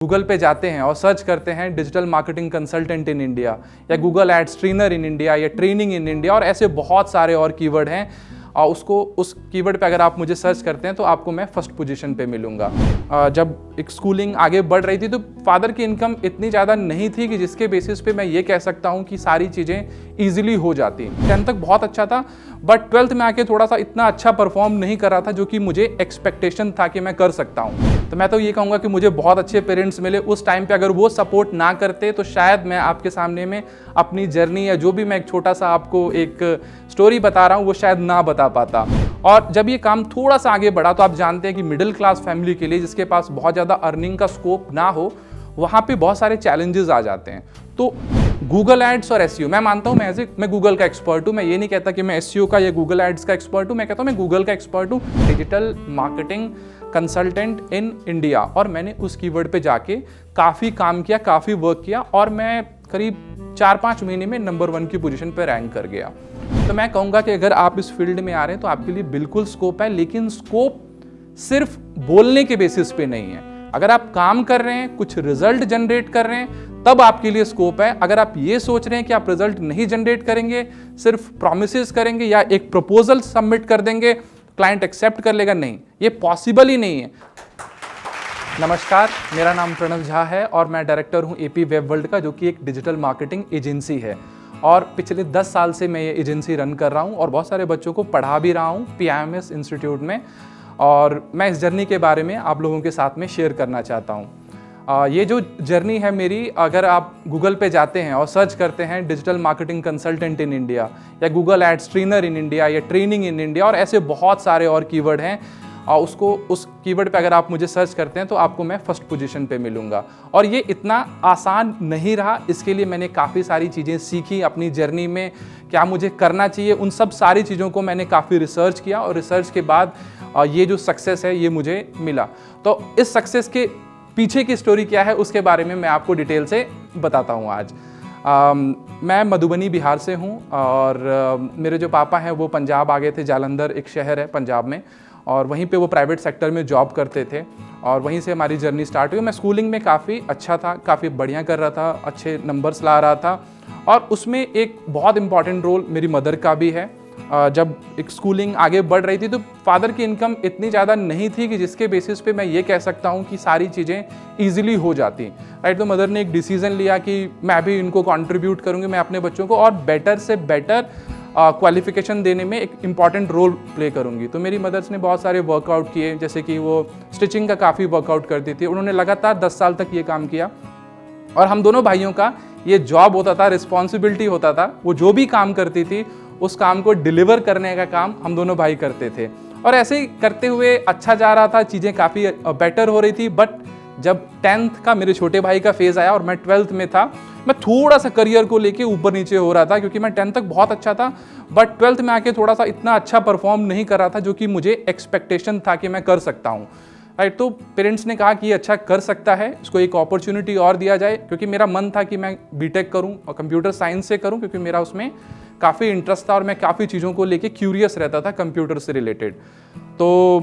Google पे जाते हैं और सर्च करते हैं digital marketing consultant in India या Google Ads trainer in India या ट्रेनिंग इन इंडिया और ऐसे बहुत सारे और कीवर्ड हैं। उसको उस कीवर्ड पे अगर आप मुझे सर्च करते हैं तो आपको मैं फर्स्ट पोजीशन पे मिलूंगा। जब एक स्कूलिंग आगे बढ़ रही थी तो फादर की इनकम इतनी ज़्यादा नहीं थी कि जिसके बेसिस पे मैं ये कह सकता हूँ कि सारी चीज़ें ईजिली हो जाती। 10th तक बहुत अच्छा था बट 12th में आके थोड़ा सा इतना अच्छा परफॉर्म नहीं कर रहा था जो कि मुझे एक्सपेक्टेशन था कि मैं कर सकता हूँ। तो मैं तो ये कहूँगा कि मुझे बहुत अच्छे पेरेंट्स मिले उस टाइम पे। अगर वो सपोर्ट ना करते तो शायद मैं आपके सामने में अपनी जर्नी या जो भी मैं एक छोटा सा आपको एक स्टोरी बता रहा हूँ वो शायद ना बता पाता। और जब ये काम थोड़ा सा आगे बढ़ा तो आप जानते हैं कि मिडिल क्लास फैमिली के लिए जिसके पास बहुत ज़्यादा अर्निंग का स्कोप ना हो वहाँ पे बहुत सारे चैलेंजेस आ जाते हैं। तो गूगल एड्स और एसईओ मैं मानता हूँ मैं गूगल का एक्सपर्ट हूँ। मैं ये नहीं कहता कि मैं एसईओ का या गूगल एड्स का एक्सपर्ट हूँ, मैं कहता हूँ मैं गूगल का एक्सपर्ट हूँ, digital marketing consultant in India. और मैंने उस कीवर्ड पे जाके काफ़ी काम किया, काफ़ी वर्क किया और मैं करीब 4-5 महीने में नंबर 1 की पोजीशन पे रैंक कर गया। तो मैं कहूँगा कि अगर आप इस फील्ड में आ रहे हैं तो आपके लिए बिल्कुल स्कोप है, लेकिन स्कोप सिर्फ बोलने के बेसिस पे नहीं है। अगर आप काम कर रहे हैं, कुछ रिजल्ट जनरेट कर रहे हैं, तब आपके लिए स्कोप है। अगर आप ये सोच रहे हैं कि आप रिजल्ट नहीं जनरेट करेंगे, सिर्फ प्रॉमिसेस करेंगे या एक प्रपोजल सबमिट कर देंगे, क्लाइंट एक्सेप्ट कर लेगा, नहीं, ये पॉसिबल ही नहीं है। नमस्कार, मेरा नाम प्रणव झा है और मैं डायरेक्टर हूँ एपी वेब वर्ल्ड का, जो कि एक डिजिटल मार्केटिंग एजेंसी है। और पिछले 10 साल से मैं ये एजेंसी रन कर रहा हूँ और बहुत सारे बच्चों को पढ़ा भी रहा हूँ PIMS इंस्टीट्यूट में। और मैं इस जर्नी के बारे में आप लोगों के साथ में शेयर करना चाहता हूँ। ये जो जर्नी है मेरी, अगर आप गूगल पे जाते हैं और सर्च करते हैं digital marketing consultant in India या Google Ads trainer in India या ट्रेनिंग इन इंडिया और ऐसे बहुत सारे और कीवर्ड हैं, उस कीवर्ड पे अगर आप मुझे सर्च करते हैं तो आपको मैं फर्स्ट पोजीशन पे मिलूंगा। और ये इतना आसान नहीं रहा, इसके लिए मैंने काफ़ी सारी चीज़ें सीखी अपनी जर्नी में, क्या मुझे करना चाहिए, उन सब सारी चीज़ों को मैंने काफ़ी रिसर्च किया और रिसर्च के बाद ये जो सक्सेस है ये मुझे मिला। तो इस सक्सेस के पीछे की स्टोरी क्या है उसके बारे में मैं आपको डिटेल से बताता हूँ आज। मैं मधुबनी बिहार से हूँ और मेरे जो पापा हैं वो पंजाब आ गए थे, जालंधर एक शहर है पंजाब में, और वहीं पे वो प्राइवेट सेक्टर में जॉब करते थे और वहीं से हमारी जर्नी स्टार्ट हुई। मैं स्कूलिंग में काफ़ी अच्छा था, काफ़ी बढ़िया कर रहा था, अच्छे नंबर्स ला रहा था और उसमें एक बहुत इम्पॉर्टेंट रोल मेरी मदर का भी है। जब एक स्कूलिंग आगे बढ़ रही थी तो फादर की इनकम इतनी ज़्यादा नहीं थी कि जिसके बेसिस पे मैं ये कह सकता हूँ कि सारी चीज़ें ईजिली हो जाती, राइट। तो मदर ने एक डिसीज़न लिया कि मैं भी इनको कंट्रीब्यूट करूँगी, मैं अपने बच्चों को और बेटर से बेटर क्वालिफिकेशन देने में एक इम्पॉर्टेंट रोल प्ले करूँगी। तो मेरी मदर्स ने बहुत सारे वर्कआउट किए, जैसे कि वो स्टिचिंग का काफ़ी वर्कआउट करती थी। उन्होंने लगातार 10 साल तक ये काम किया और हम दोनों भाइयों का ये जॉब होता था, रिस्पॉन्सिबिलिटी होता था। वो जो भी काम करती थी उस काम को डिलीवर करने का काम हम दोनों भाई करते थे और ऐसे ही करते हुए अच्छा जा रहा था, चीज़ें काफ़ी बेटर हो रही थी। बट जब 10th का मेरे छोटे भाई का फेज़ आया और मैं 12th में था, मैं थोड़ा सा करियर को लेके ऊपर नीचे हो रहा था क्योंकि मैं 10th तक बहुत अच्छा था बट 12th में आके थोड़ा सा इतना अच्छा परफॉर्म नहीं कर रहा था जो कि मुझे एक्सपेक्टेशन था कि मैं कर सकता हूँ, राइट। तो पेरेंट्स ने कहा कि ये अच्छा कर सकता है, इसको एक अपॉर्चुनिटी और दिया जाए, क्योंकि मेरा मन था कि मैं बीटेक करूँ और कंप्यूटर साइंस से करूँ, क्योंकि मेरा उसमें काफ़ी इंटरेस्ट था और मैं काफ़ी चीज़ों को लेके क्यूरियस रहता था कंप्यूटर से रिलेटेड। तो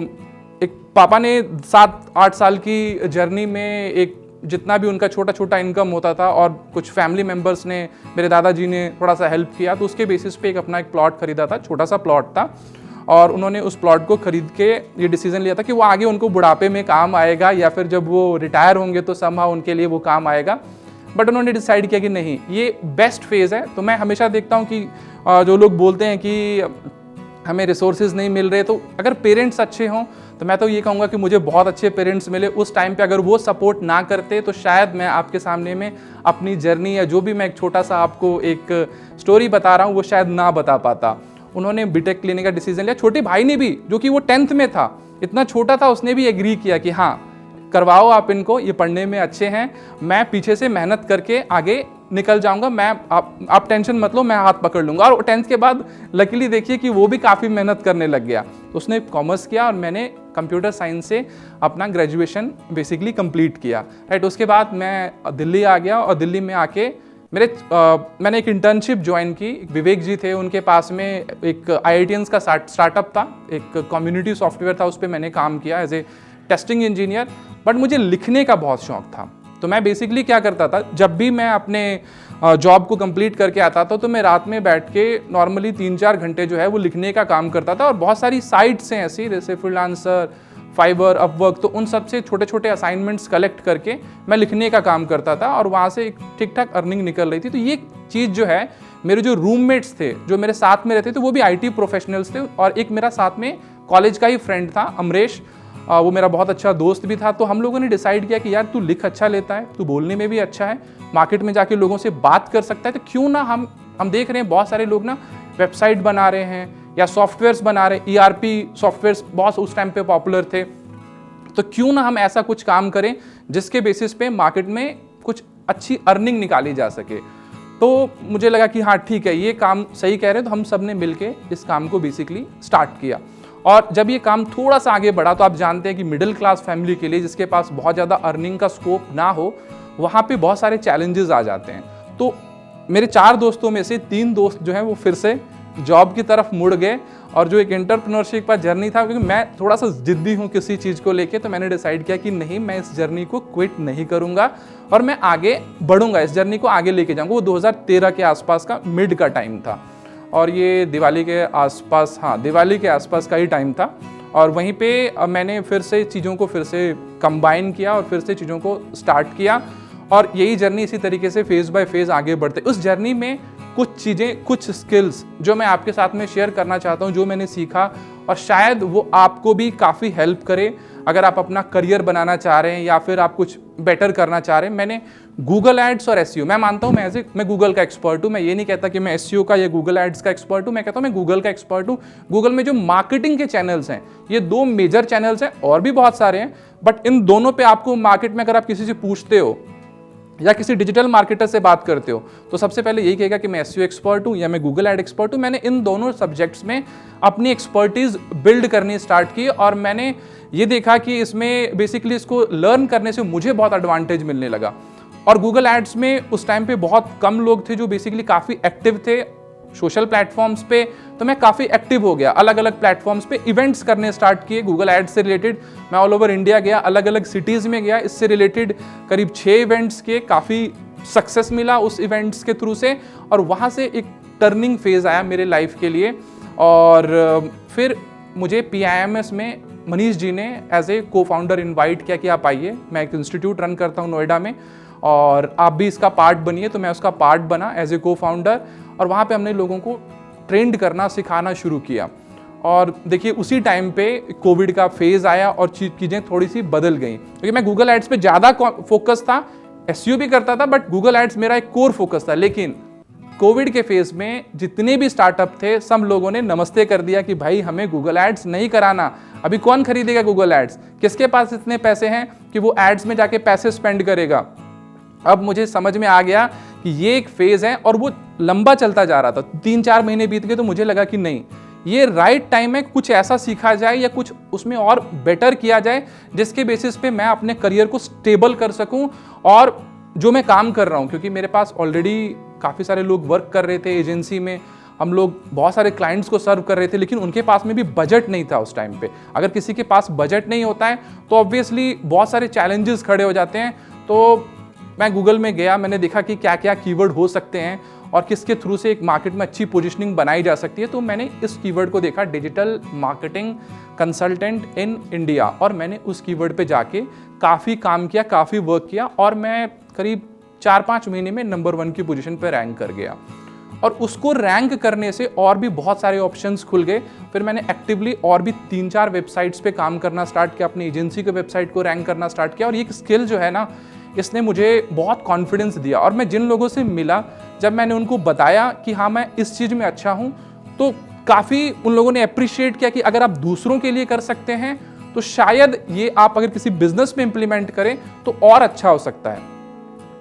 एक पापा ने 7-8 साल की जर्नी में एक जितना भी उनका छोटा छोटा इनकम होता था और कुछ फैमिली मेम्बर्स ने, मेरे दादाजी ने थोड़ा सा हेल्प किया, तो उसके बेसिस पे अपना एक प्लॉट खरीदा था, छोटा सा प्लॉट था और उन्होंने उस प्लॉट को खरीद के ये डिसीजन लिया था कि वो आगे उनको बुढ़ापे में काम आएगा या फिर जब वो रिटायर होंगे तो समहाउ उनके लिए वो काम आएगा। बट उन्होंने डिसाइड किया कि नहीं, ये बेस्ट फेज़ है। तो मैं हमेशा देखता हूँ कि जो लोग बोलते हैं कि हमें रिसोर्सेज नहीं मिल रहे, तो अगर पेरेंट्स अच्छे हों तो मैं तो ये कहूँगा कि मुझे बहुत अच्छे पेरेंट्स मिले उस टाइम पे। अगर वो सपोर्ट ना करते तो शायद मैं आपके सामने में अपनी जर्नी या जो भी मैं एक छोटा सा आपको एक स्टोरी बता रहा हूँ वो शायद ना बता पाता। उन्होंने बीटेक लेने का डिसीजन लिया। छोटे भाई ने भी, जो कि वो 10th में था, इतना छोटा था, उसने भी एग्री किया कि हाँ करवाओ आप इनको, ये पढ़ने में अच्छे हैं, मैं पीछे से मेहनत करके आगे निकल जाऊंगा, मैं आप टेंशन मत लो, मैं हाथ पकड़ लूंगा। और 10th के बाद लकीली देखिए कि वो भी काफ़ी मेहनत करने लग गया। उसने कॉमर्स किया और मैंने कंप्यूटर साइंस से अपना ग्रेजुएशन बेसिकली कंप्लीट किया, राइट। उसके बाद मैं दिल्ली आ गया और दिल्ली में आके मैंने एक इंटर्नशिप ज्वाइन की। विवेक जी थे, उनके पास में एक IITians का स्टार्टअप था, एक कम्युनिटी सॉफ्टवेयर था, उस पर मैंने काम किया as a testing engineer. But मुझे लिखने का बहुत शौक था तो मैं बेसिकली क्या करता था, जब भी मैं अपने जॉब को कंप्लीट करके आता था तो मैं रात में बैठ के नॉर्मली 3-4 घंटे जो है वो लिखने का काम करता था। और बहुत सारी साइट्स हैं ऐसी, जैसे फ्रीलांसर, फाइवर, अपवर्क, तो उन सब से छोटे छोटे असाइनमेंट्स कलेक्ट करके मैं लिखने का काम करता था और वहाँ से एक ठीक ठाक अर्निंग निकल रही थी। तो ये चीज़ जो है, मेरे जो रूममेट्स थे जो मेरे साथ में रहते थे वो भी IT प्रोफेशनल्स थे, और एक मेरा साथ में कॉलेज का ही फ्रेंड था अमरेश, वो मेरा बहुत अच्छा दोस्त भी था। तो हम लोगों ने डिसाइड किया कि यार तू लिख अच्छा लेता है, तू बोलने में भी अच्छा है, मार्केट में जाके लोगों से बात कर सकता है, तो क्यों ना हम देख रहे हैं बहुत सारे लोग ना वेबसाइट बना रहे हैं या सॉफ्टवेयर्स बना रहे हैं, ERP सॉफ्टवेयर्स बहुत उस टाइम पे पॉपुलर थे, तो क्यों ना हम ऐसा कुछ काम करें जिसके बेसिस पे मार्केट में कुछ अच्छी अर्निंग निकाली जा सके। तो मुझे लगा कि हाँ ठीक है, ये काम सही कह रहे हैं, तो हम सब ने मिलके इस काम को बेसिकली स्टार्ट किया। और जब ये काम थोड़ा सा आगे बढ़ा तो आप जानते हैं कि मिडिल क्लास फैमिली के लिए, जिसके पास बहुत ज़्यादा अर्निंग का स्कोप ना हो, वहाँ पे बहुत सारे चैलेंजेस आ जाते हैं। तो मेरे 4 दोस्तों में से 3 दोस्त जो हैं वो फिर से जॉब की तरफ मुड़ गए, और जो एक एंटरप्रेन्योरशिप का जर्नी था, क्योंकि मैं थोड़ा सा जिद्दी हूँ किसी चीज़ को लेके, तो मैंने डिसाइड किया कि नहीं, मैं इस जर्नी को क्विट नहीं करूँगा और मैं आगे बढ़ूँगा, इस जर्नी को आगे लेके जाऊँगा। वो 2013 के आसपास का मिड का टाइम था, और ये दिवाली के आसपास, हाँ दिवाली के आसपास का ही टाइम था। और वहीं पे मैंने फिर से चीज़ों को फिर से कंबाइन किया और फिर से चीज़ों को स्टार्ट किया, और यही जर्नी इसी तरीके से फेज़ बाय फेज़ आगे बढ़ते। उस जर्नी में कुछ चीज़ें, कुछ स्किल्स जो मैं आपके साथ में शेयर करना चाहता हूँ, जो मैंने सीखा, और शायद वो आपको भी काफ़ी हेल्प करे अगर आप अपना करियर बनाना चाह रहे हैं या फिर आप कुछ बेटर करना चाह रहे हैं। मैंने गूगल एड्स और SEO, मैं मानता हूँ मैं गूगल का एक्सपर्ट हूँ। मैं ये नहीं कहता कि मैं SEO का या गूगल एड्स का एक्सपर्ट हूँ, मैं कहता हूँ मैं गूगल का एक्सपर्ट हूँ। गूगल में जो मार्केटिंग के चैनल्स हैं, ये 2 मेजर चैनल्स हैं, और भी बहुत सारे हैं, बट इन दोनों पे आपको मार्केट में अगर आप किसी से पूछते हो या किसी डिजिटल मार्केटर से बात करते हो, तो सबसे पहले यही कहेगा कि मैं SEO एक्सपर्ट हूँ या मैं गूगल एड एक्सपर्ट हूँ। मैंने इन दोनों सब्जेक्ट्स में अपनी एक्सपर्टीज बिल्ड करनी स्टार्ट की, और मैंने ये देखा कि इसमें बेसिकली इसको लर्न करने से मुझे बहुत एडवांटेज मिलने लगा। और गूगल एड्स में उस टाइम पे बहुत कम लोग थे जो बेसिकली काफ़ी एक्टिव थे सोशल प्लेटफॉर्म्स पे, तो मैं काफ़ी एक्टिव हो गया। अलग अलग प्लेटफॉर्म्स पे इवेंट्स करने स्टार्ट किए गूगल एड्स से रिलेटेड। मैं ऑल ओवर इंडिया गया, अलग अलग सिटीज़ में गया, इससे रिलेटेड करीब 6 इवेंट्स किए, काफ़ी सक्सेस मिला उस इवेंट्स के थ्रू से, और वहाँ से एक टर्निंग फेज़ आया मेरे लाइफ के लिए। और फिर मुझे PIMS में मनीष जी ने एज ए को-फाउंडर इन्वाइट किया कि आप आइए, मैं एक इंस्टीट्यूट रन करता हूँ नोएडा में, और आप भी इसका पार्ट बनिए। तो मैं उसका पार्ट बना एज ए को-फाउंडर, और वहाँ पे हमने लोगों को ट्रेंड करना, सिखाना शुरू किया। और देखिए उसी टाइम पे कोविड का फेज़ आया और चीज़ें थोड़ी सी बदल गई, क्योंकि मैं गूगल एड्स पे ज़्यादा फोकस था, SEO भी करता था, बट गूगल एड्स मेरा एक कोर फोकस था। लेकिन कोविड के फेज़ में जितने भी स्टार्टअप थे, सब लोगों ने नमस्ते कर दिया कि भाई हमें गूगल एड्स नहीं कराना, अभी कौन खरीदेगा गूगल एड्स, किसके पास इतने पैसे हैं कि वो एड्स में जाके पैसे स्पेंड करेगा। अब मुझे समझ में आ गया कि ये एक फेज़ है और वो लंबा चलता जा रहा था। 3-4 महीने बीत गए तो मुझे लगा कि नहीं, ये राइट टाइम है, कुछ ऐसा सीखा जाए या कुछ उसमें और बेटर किया जाए जिसके बेसिस पे मैं अपने करियर को स्टेबल कर सकूं। और जो मैं काम कर रहा हूं, क्योंकि मेरे पास ऑलरेडी काफ़ी सारे लोग वर्क कर रहे थे एजेंसी में, हम लोग बहुत सारे क्लाइंट्स को सर्व कर रहे थे, लेकिन उनके पास में भी बजट नहीं था उस टाइम पे। अगर किसी के पास बजट नहीं होता है तो ऑब्वियसली बहुत सारे चैलेंजेस खड़े हो जाते हैं। तो मैं गूगल में गया, मैंने देखा कि क्या क्या कीवर्ड हो सकते हैं और किसके थ्रू से एक मार्केट में अच्छी पोजीशनिंग बनाई जा सकती है। तो मैंने इस कीवर्ड को देखा, digital marketing consultant in India, और मैंने उस कीवर्ड पे जाके काफ़ी काम किया, काफ़ी वर्क किया, और मैं करीब 4-5 महीने में नंबर 1 की पोजीशन पे रैंक कर गया। और उसको रैंक करने से और भी बहुत सारे ऑप्शंस खुल गए। फिर मैंने एक्टिवली और भी 3-4 वेबसाइट्स पे काम करना स्टार्ट किया, अपनी एजेंसी के वेबसाइट को रैंक करना स्टार्ट किया। और ये स्किल जो है ना, इसने मुझे बहुत कॉन्फिडेंस दिया। और मैं जिन लोगों से मिला, जब मैंने उनको बताया कि हाँ मैं इस चीज़ में अच्छा हूँ, तो काफ़ी उन लोगों ने अप्रिशिएट किया कि अगर आप दूसरों के लिए कर सकते हैं तो शायद ये आप अगर किसी बिजनेस में इंप्लीमेंट करें तो और अच्छा हो सकता है,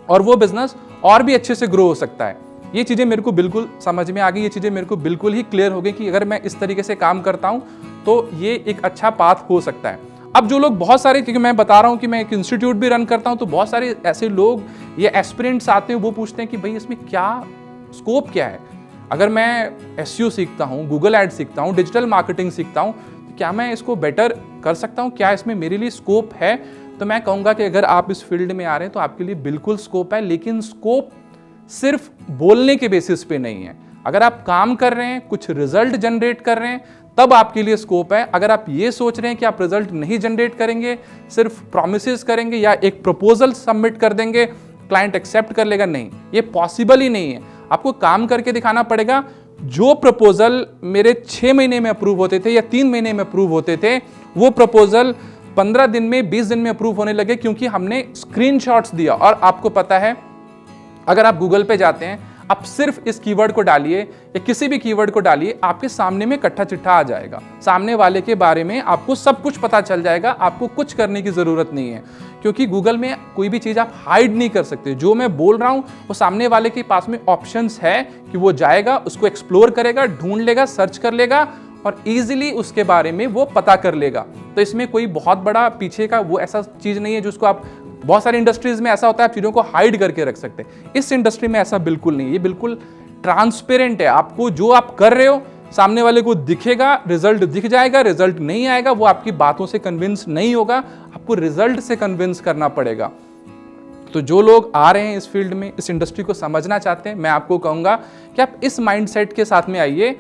और वो बिजनेस और भी अच्छे से ग्रो हो सकता है। ये चीज़ें मेरे को बिल्कुल समझ में आ गई, ये चीज़ें मेरे को बिल्कुल ही क्लियर हो गई कि अगर मैं इस तरीके से काम करता हूँ तो ये एक अच्छा पाथ हो सकता है। अब जो लोग बहुत सारे, क्योंकि मैं बता रहा हूँ कि मैं एक इंस्टीट्यूट भी रन करता हूँ, तो बहुत सारे ऐसे लोग ये एस्पिरेंट्स आते हैं, वो पूछते हैं कि भाई इसमें क्या स्कोप क्या है। अगर मैं SEO सीखता हूँ, गूगल एड सीखता हूँ, डिजिटल मार्केटिंग सीखता हूँ, तो क्या मैं इसको बेटर कर सकता हूँ, क्या इसमें मेरे लिए स्कोप है। तो मैं कहूँगा कि अगर आप इस फील्ड में आ रहे हैं तो आपके लिए बिल्कुल स्कोप है, लेकिन स्कोप सिर्फ बोलने के बेसिस पे नहीं है। अगर आप काम कर रहे हैं, कुछ रिजल्ट जनरेट कर रहे हैं, तब आपके लिए स्कोप है। अगर आप ये सोच रहे हैं कि आप रिजल्ट नहीं जनरेट करेंगे, सिर्फ प्रॉमिसेस करेंगे या एक प्रपोजल सबमिट कर देंगे, क्लाइंट एक्सेप्ट कर लेगा, नहीं, ये पॉसिबल ही नहीं है। आपको काम करके दिखाना पड़ेगा। जो प्रपोजल मेरे 6 महीने में अप्रूव होते थे या 3 महीने में अप्रूव होते थे, वो प्रपोजल 15 दिन में, 20 दिन में अप्रूव होने लगे, क्योंकि हमने स्क्रीनशॉट्स दिया। और आपको पता है, अगर आप गूगल पे जाते हैं, आप सिर्फ इस कीवर्ड को डालिए या किसी भी कीवर्ड को डालिए, आपके सामने में कट्ठा चिट्ठा आ जाएगा। सामने वाले के बारे में आपको सब कुछ पता चल जाएगा। आपको कुछ करने की जरूरत नहीं है, क्योंकि गूगल में कोई भी चीज आप हाइड नहीं कर सकते। जो मैं बोल रहा हूं वो सामने वाले के पास में ऑप्शंस है कि वो जाएगा, उसको एक्सप्लोर करेगा, ढूंढ लेगा, सर्च कर लेगा और इजीली उसके बारे में वो पता कर लेगा। तो इसमें कोई बहुत बड़ा पीछे का वो ऐसा चीज नहीं है जिसको आप, बहुत सारी इंडस्ट्रीज में ऐसा होता है आप चीजों को हाइड करके रख सकते हैं। इस इंडस्ट्री में ऐसा बिल्कुल नहीं है, ये बिल्कुल ट्रांसपेरेंट है। आपको जो आप कर रहे हो सामने वाले को दिखेगा, रिजल्ट दिख जाएगा। रिजल्ट नहीं आएगा, वो आपकी बातों से कन्विंस नहीं होगा, आपको रिजल्ट से कन्विंस करना पड़ेगा। तो जो लोग आ रहे हैं इस फील्ड में, इस इंडस्ट्री को समझना चाहते हैं, मैं आपको कहूंगा कि आप इस माइंडसेट के साथ में आइए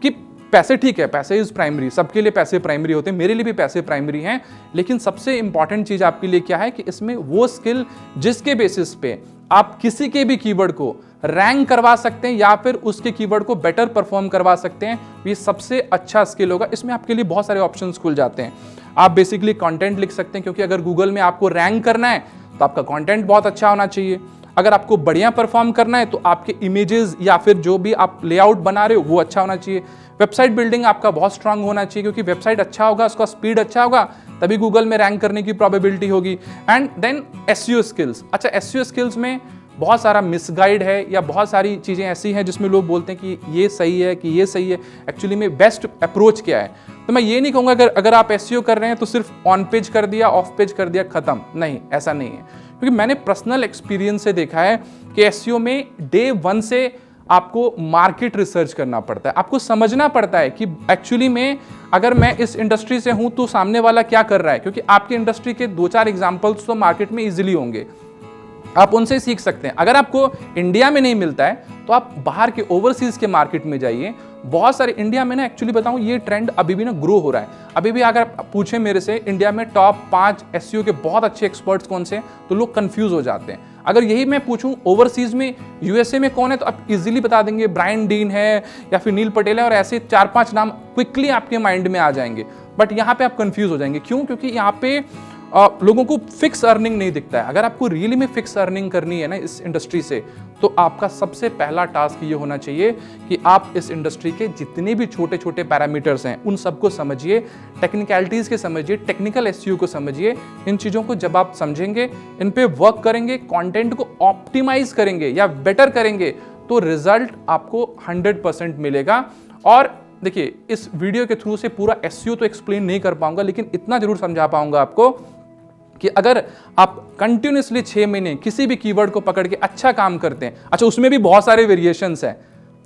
कि पैसे ठीक है, पैसे इज प्राइमरी, सबके लिए पैसे प्राइमरी होते हैं, मेरे लिए भी पैसे प्राइमरी हैं, लेकिन सबसे इंपॉर्टेंट चीज आपके लिए क्या है कि इसमें वो स्किल जिसके बेसिस पे आप किसी के भी कीवर्ड को रैंक करवा सकते हैं या फिर उसके कीवर्ड को बेटर परफॉर्म करवा सकते हैं, ये सबसे अच्छा स्किल होगा। इसमें आपके लिए बहुत सारे ऑप्शंस खुल जाते हैं। आप बेसिकली कंटेंट लिख सकते हैं, क्योंकि अगर गूगल में आपको रैंक करना है तो आपका कंटेंट बहुत अच्छा होना चाहिए। अगर आपको बढ़िया परफॉर्म करना है तो आपके इमेजेस या फिर जो भी आप लेआउट बना रहे हो वो अच्छा होना चाहिए। वेबसाइट बिल्डिंग आपका बहुत स्ट्रांग होना चाहिए, क्योंकि वेबसाइट अच्छा होगा, उसका स्पीड अच्छा होगा, तभी गूगल में रैंक करने की प्रोबेबिलिटी होगी। And then SEO skills. अच्छा, एसईओ स्किल्स में बहुत सारा मिसगाइड है या बहुत सारी चीज़ें ऐसी हैं जिसमें लोग बोलते हैं कि ये सही है, कि ये सही है। एक्चुअली में बेस्ट अप्रोच क्या है? तो मैं ये नहीं कहूँगा अगर आप एसईओ कर रहे हैं तो सिर्फ ऑन पेज कर दिया, ऑफ पेज कर दिया, खत्म। नहीं, ऐसा नहीं है, क्योंकि मैंने पर्सनल एक्सपीरियंस से देखा है कि एसईओ में डे 1 से आपको मार्केट रिसर्च करना पड़ता है। आपको समझना पड़ता है कि एक्चुअली में अगर मैं इस इंडस्ट्री से हूं तो सामने वाला क्या कर रहा है, क्योंकि आपकी इंडस्ट्री के 2-4 एग्जांपल्स तो मार्केट में इजीली होंगे, आप उनसे सीख सकते हैं। अगर आपको इंडिया में नहीं मिलता है तो आप बाहर के ओवरसीज के मार्केट में जाइए। बहुत सारे इंडिया में ना, एक्चुअली बताऊं, ये ट्रेंड अभी भी ना ग्रो हो रहा है। अभी भी अगर पूछे मेरे से इंडिया में टॉप 5 एसईओ के बहुत अच्छे एक्सपर्ट्स कौन से, तो लोग कंफ्यूज हो जाते हैं। अगर यही मैं पूछूं ओवरसीज में यूएसए में कौन है, तो आप इजीली बता देंगे, ब्रायन डीन है या फिर नील पटेल है, और ऐसे 4-5 नाम क्विकली आपके माइंड में आ जाएंगे। बट यहाँ पे आप कंफ्यूज हो जाएंगे। क्यों? क्योंकि यहाँ पे लोगों को फिक्स अर्निंग नहीं दिखता है। अगर आपको रियली में फिक्स अर्निंग करनी है ना इस इंडस्ट्री से, तो आपका सबसे पहला टास्क ये होना चाहिए कि आप इस इंडस्ट्री के जितने भी छोटे छोटे पैरामीटर्स हैं उन सबको समझिए, टेक्निकलिटीज के समझिए, टेक्निकल एसईओ को समझिए। इन चीज़ों को जब आप समझेंगे, इन पे वर्क करेंगे, कंटेंट को ऑप्टिमाइज करेंगे या बेटर करेंगे, तो रिजल्ट आपको 100% मिलेगा। और देखिए, इस वीडियो के थ्रू से पूरा एसईओ तो एक्सप्लेन नहीं कर पाऊंगा, लेकिन इतना जरूर समझा पाऊंगा आपको कि अगर आप कंटिन्यूसली 6 महीने किसी भी कीवर्ड को पकड़ के अच्छा काम करते हैं, अच्छा उसमें भी बहुत सारे वेरिएशंस हैं,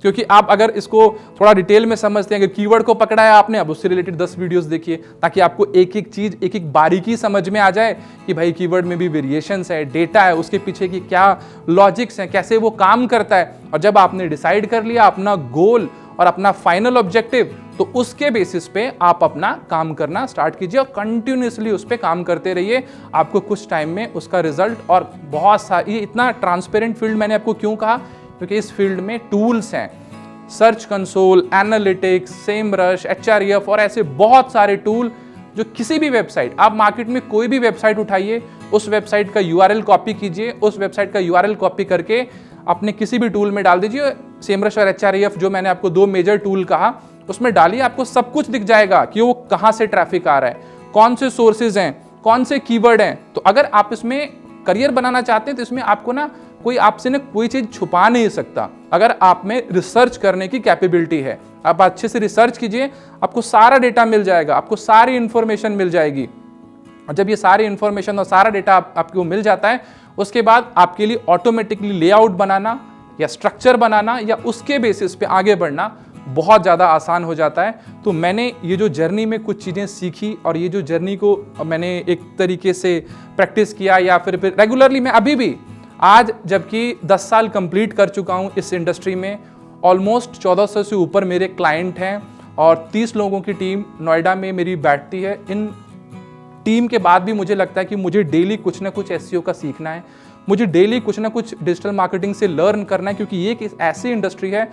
क्योंकि आप अगर इसको थोड़ा डिटेल में समझते हैं, अगर कीवर्ड को पकड़ा है आपने, अब उससे रिलेटेड 10 वीडियोस देखिए, ताकि आपको एक एक चीज, एक एक बारीकी समझ में आ जाए कि भाई कीवर्ड में भी वेरिएशंस है, डेटा है, उसके पीछे की क्या लॉजिक्स हैं, कैसे वो काम करता है। और जब आपने डिसाइड कर लिया अपना गोल और अपना फाइनल ऑब्जेक्टिव, तो उसके बेसिस पे आप अपना काम करना स्टार्ट कीजिए और कंटिन्यूसली उस पर काम करते रहिए। आपको कुछ टाइम में उसका रिजल्ट, और बहुत सारी, ये इतना ट्रांसपेरेंट फील्ड मैंने आपको क्यों कहा, क्योंकि इस फील्ड में टूल्स हैं, सर्च कंसोल, एनालिटिक्स, सेमरश, एचआरईएफ और ऐसे बहुत सारे टूल, जो किसी भी वेबसाइट, आप मार्केट में कोई भी वेबसाइट उठाइए, उस वेबसाइट का यूआरएल कॉपी कीजिए, उस वेबसाइट का यूआरएल कॉपी करके अपने किसी भी टूल में डाल दीजिए। सेमरश और एचआरईएफ जो मैंने आपको 2 मेजर टूल कहा, उसमें डालिए, आपको सब कुछ दिख जाएगा कि वो कहाँ से ट्रैफिक आ रहा है, कौन से सोर्सेज हैं, कौन से कीवर्ड हैं। तो अगर आप इसमें करियर बनाना चाहते हैं तो इसमें आपको ना कोई आपसे ना कोई चीज़ छुपा नहीं सकता। अगर आप में रिसर्च करने की कैपेबिलिटी है, आप अच्छे से रिसर्च कीजिए, आपको सारा डेटा मिल जाएगा, आपको सारी इंफॉर्मेशन मिल जाएगी। और जब ये सारी इंफॉर्मेशन और सारा डेटा आपको मिल जाता है, उसके बाद आपके लिए ऑटोमेटिकली लेआउट बनाना या स्ट्रक्चर बनाना या उसके बेसिस पे आगे बढ़ना बहुत ज़्यादा आसान हो जाता है। तो मैंने ये जो जर्नी में कुछ चीज़ें सीखी और ये जो जर्नी को मैंने एक तरीके से प्रैक्टिस किया या फिर रेगुलरली मैं अभी भी आज जबकि 10 साल कंप्लीट कर चुका हूँ इस इंडस्ट्री में, ऑलमोस्ट 1400 से ऊपर मेरे क्लाइंट हैं और 30 लोगों की टीम नोएडा में मेरी बैठती है। इन टीम के बाद भी मुझे लगता है कि मुझे डेली कुछ ना कुछ एसईओ का सीखना है, मुझे डेली कुछ ना कुछ डिजिटल मार्केटिंग से लर्न करना है, क्योंकि ये एक ऐसी इंडस्ट्री है,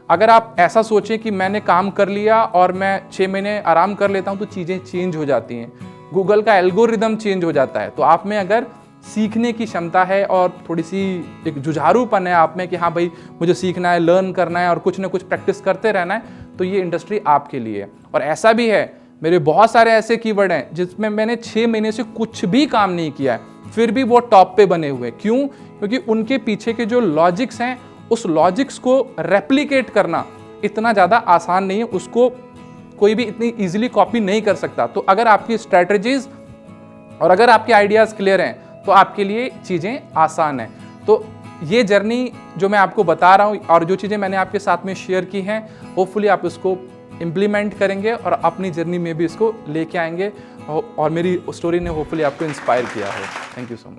अगर आप ऐसा सोचें कि मैंने काम कर लिया और मैं 6 महीने आराम कर लेता हूँ तो चीज़ें चेंज हो जाती हैं, गूगल का एल्गोरिदम चेंज हो जाता है। तो आप में अगर सीखने की क्षमता है और थोड़ी सी एक जुझारूपन है आप में कि हाँ भाई मुझे सीखना है, लर्न करना है और कुछ ना कुछ प्रैक्टिस करते रहना है, तो ये इंडस्ट्री आपके लिए है। और ऐसा भी है, मेरे बहुत सारे ऐसे कीवर्ड हैं जिसमें मैंने 6 महीने से कुछ भी काम नहीं किया है, फिर भी वो टॉप पे बने हुए। क्यों? क्योंकि उनके पीछे के जो लॉजिक्स हैं, उस लॉजिक्स को रेप्लिकेट करना इतना ज़्यादा आसान नहीं है, उसको कोई भी इतनी इजीली कॉपी नहीं कर सकता। तो अगर आपकी स्ट्रैटेजीज और अगर आपके आइडियाज़ क्लियर हैं तो आपके लिए चीज़ें आसान हैं। तो ये जर्नी जो मैं आपको बता रहा हूँ और जो चीज़ें मैंने आपके साथ में शेयर की हैं, होपफुली आप इसको इम्प्लीमेंट करेंगे और अपनी जर्नी में भी इसको लेके आएंगे और मेरी स्टोरी ने होपफुली आपको इंस्पायर किया है। Thank you so much.